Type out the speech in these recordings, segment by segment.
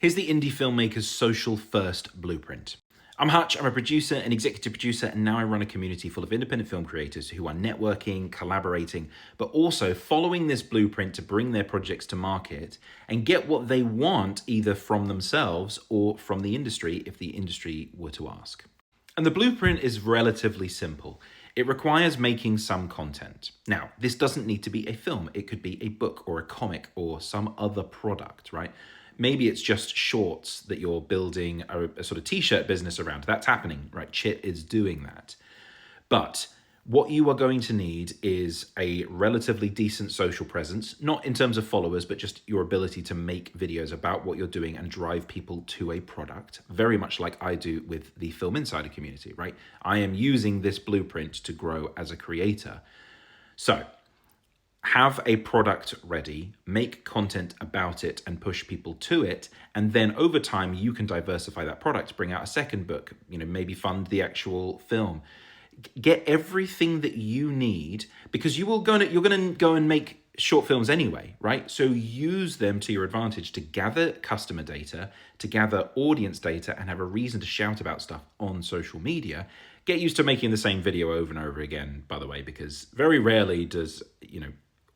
Here's the indie filmmaker's social first blueprint. I'm Hutch, I'm a producer, an executive producer, and now I run a community full of independent film creators who are networking, collaborating, but also following this blueprint to bring their projects to market and get what they want either from themselves or from the industry if the industry were to ask. And the blueprint is relatively simple. It requires making some content. Now, this doesn't need to be a film. It could be a book or a comic or some other product, right? Maybe it's just shorts that you're building a sort of t-shirt business around. That's happening, right? Chit is doing that. But what you are going to need is a relatively decent social presence, not in terms of followers, but just your ability to make videos about what you're doing and drive people to a product, very much like I do with the Film Insider community, right? I am using this blueprint to grow as a creator. So have a product ready, make content about it and push people to it. And then over time, you can diversify that product, bring out a second book, maybe fund the actual film. Get everything that you need because you're going to go and make short films anyway, right? So use them to your advantage to gather customer data, to gather audience data, and have a reason to shout about stuff on social media. Get used to making the same video over and over again, by the way, because very rarely does,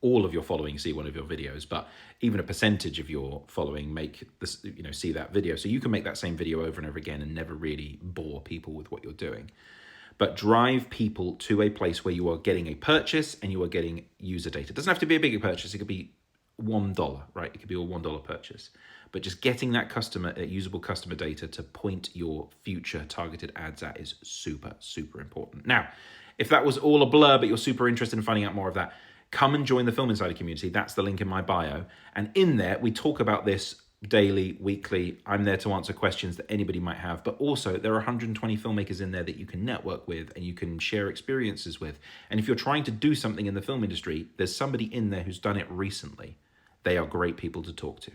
all of your following see one of your videos, but even a percentage of your following make this, see that video. So you can make that same video over and over again and never really bore people with what you're doing. But drive people to a place where you are getting a purchase and you are getting user data. It doesn't have to be a bigger purchase. It could be $1, right? It could be a $1 purchase. But just getting that usable customer data to point your future targeted ads at is super, super important. Now, if that was all a blur, but you're super interested in finding out more of that, come and join the Film Insider community. That's the link in my bio. And in there, we talk about this daily, weekly. I'm there to answer questions that anybody might have. But also, there are 120 filmmakers in there that you can network with and you can share experiences with. And if you're trying to do something in the film industry, there's somebody in there who's done it recently. They are great people to talk to.